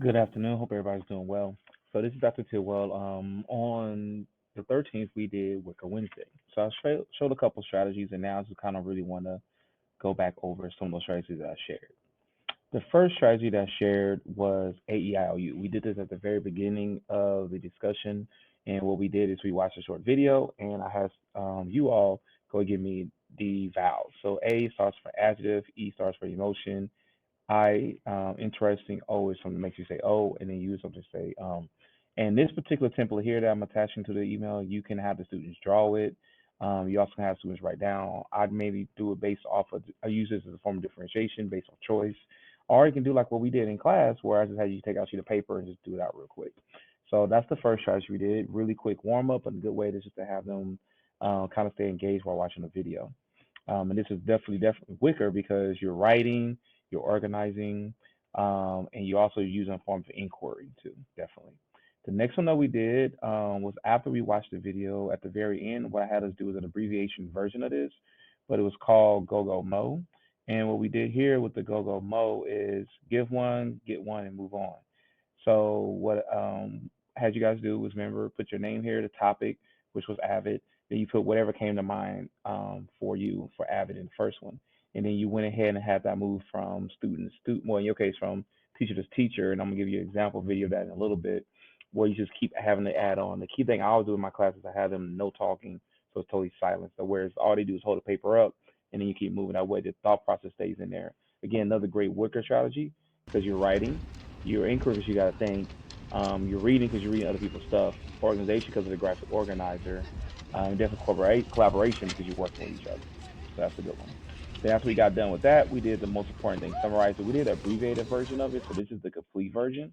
Good afternoon. Hope everybody's doing well. So this is Dr. Tidwell. On the 13th, we did WICOR Wednesday. So I showed a couple strategies, and now I just kind of really want to go back over some of those strategies that I shared. The first strategy that I shared was AEIOU. We did this at the very beginning of the discussion, and what we did is we watched a short video, and I had you all go give me the vowels. So A starts for adjective, E starts for emotion, interesting. O is something that makes you say oh, and then U is something to say. And this particular template here that I'm attaching to the email, you can have the students draw it. You also can have students write down. I'd maybe do it based off of, I use this as a form of differentiation based on choice. Or you can do like what we did in class, where I just had you take out a sheet of paper and just do it out real quick. So that's the first strategy we did. Really quick warm up and a good way to just to have them kind of stay engaged while watching the video. And this is definitely quicker because you're writing, you're organizing, and you're also using forms of inquiry too, definitely. The next one that we did was after we watched the video at the very end, what I had us do was an abbreviation version of this, but it was called Gogo Mo. And what we did here with the Gogo Mo is give one, get one, and move on. So what had you guys do was remember put your name here, the topic, which was Avid. Then you put whatever came to mind for you for Avid in the first one, and then you went ahead and had that move from student to student. Well, in your case, from teacher to teacher. And I'm gonna give you an example video of that in a little bit, where you just keep having to add on. The key thing I always do in my classes, I have them no talking, so it's totally silent. So whereas all they do is hold the paper up, and then you keep moving that way. The thought process stays in there. Again, another great Wicker strategy because you're writing, you're inquiry because you got to think, you're reading because you're reading other people's stuff, organization because of the graphic organizer, and definitely collaboration because you're working with each other. So that's a good one. Then after we got done with that, we did the most important thing, summarize it. We did an abbreviated version of it, so this is the complete version.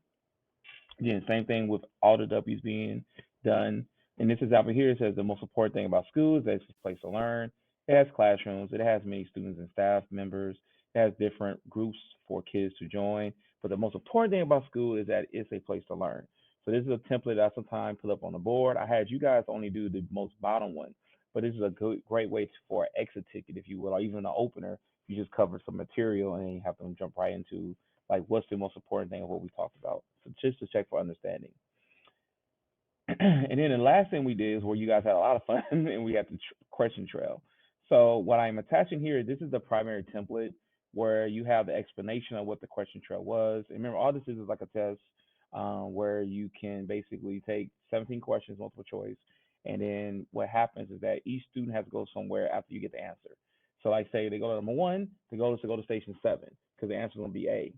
Again, same thing with all the W's being done. And this example here says the most important thing about schools is that it's a place to learn. It has classrooms. It has many students and staff members. It has different groups for kids to join. But the most important thing about school is that it's a place to learn. So this is a template that I sometimes put up on the board. I had you guys only do the most bottom one, but this is a good, great way for an exit ticket, if you will, or even an opener. You just cover some material and then you have them jump right into like what's the most important thing of what we talked about. So just to check for understanding. And then the last thing we did is where you guys had a lot of fun and we had the question trail. So what I'm attaching here, this is the primary template where you have the explanation of what the question trail was. And remember, all this is like a test where you can basically take 17 questions, multiple choice. And then what happens is that each student has to go somewhere after you get the answer. So like say they go to number one, to go to station seven because the answer is going to be A.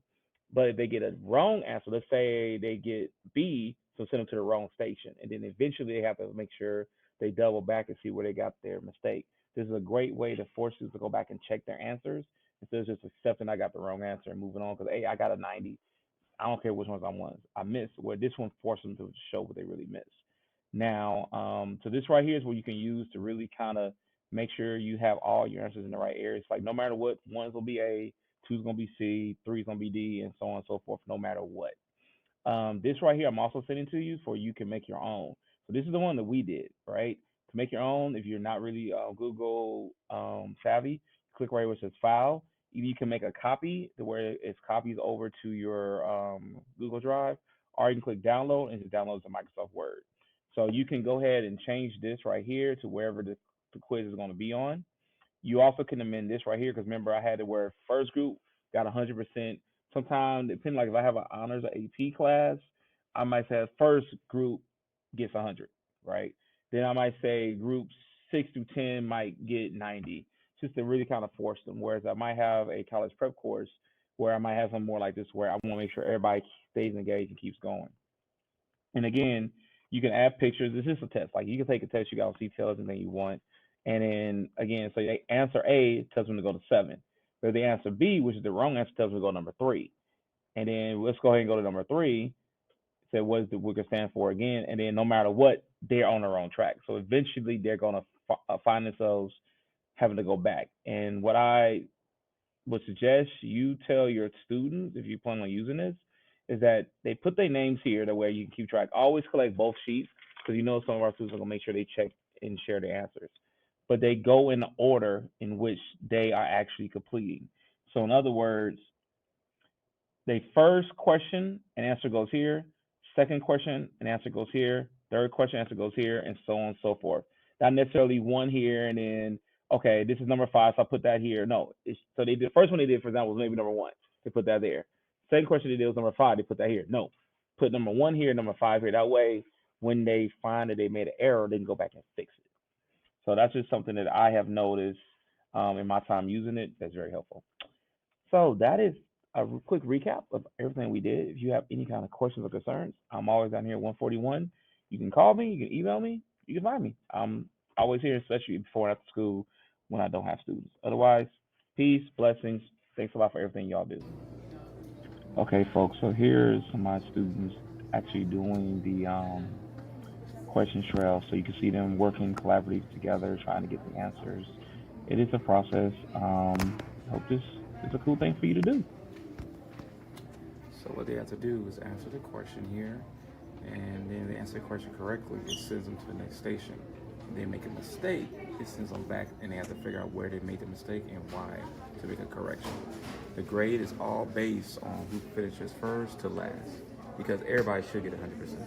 But if they get a wrong answer, let's say they get B, so send them to the wrong station. And then eventually they have to make sure they double back and see where they got their mistake. This is a great way to force you to go back and check their answers instead of just accepting I got the wrong answer and moving on because, hey, I got a 90. I don't care which ones I missed. Where this one forced them to show what they really missed. Now, so this right here is what you can use to really kind of make sure you have all your answers in the right areas. Like no matter what, one's gonna be A, two's gonna be C, three's gonna be D, and so on and so forth. No matter what. This right here, I'm also sending to you for you can make your own. So this is the one that we did, right? To make your own, if you're not really Google savvy, click right where it says File. Either you can make a copy to where it's copies over to your Google Drive, or you can click Download and just download to Microsoft Word. So you can go ahead and change this right here to wherever the quiz is going to be on. You also can amend this right here because remember I had it where first group got 100%. Sometimes depending like if I have an honors or AP class, I might say first group gets 100, right? Then I might say groups 6 through 10 might get 90, just to really kind of force them. Whereas I might have a college prep course where I might have some more like this where I want to make sure everybody stays engaged and keeps going. And again, you can add pictures. This is a test. Like you can take a test, you got details anything you want. And then again, so they answer A tells them to go to seven. But the answer B, which is the wrong answer, tells them to go to number three. And then let's go ahead and go to number three. Say what does the WICOR stand for again? And then no matter what, they're on their own track. So eventually they're gonna find themselves having to go back. And what I would suggest you tell your students if you plan on using this is that they put their names here that way you can keep track. Always collect both sheets because you know some of our students are gonna make sure they check and share the answers. But they go in the order in which they are actually completing. So in other words, the first question and answer goes here, second question and answer goes here, third question answer goes here, and so on and so forth. Not necessarily one here and then, okay, this is number 5, so I put that here. No, so they did, first one they did, for example, was maybe number 1. They put that there. Second question they did was number 5. They put that here. No, put number 1 here, number 5 here. That way, when they find that they made an error, they can go back and fix it. So that's just something that I have noticed in my time using it. That's very helpful. So that is a quick recap of everything we did. If you have any kind of questions or concerns, I'm always down here at 141. You can call me, you can email me, you can find me. I'm always here, especially before and after school when I don't have students. Otherwise, peace, blessings. Thanks a lot for everything y'all do. Okay, folks. So here's my students actually doing the question trail, so you can see them working collaboratively together, trying to get the answers. It is a process. I hope this is a cool thing for you to do. So what they have to do is answer the question here, and then they answer the question correctly, it sends them to the next station. If they make a mistake, it sends them back, and they have to figure out where they made the mistake and why to make a correction. The grade is all based on who finishes first to last, because everybody should get 100%.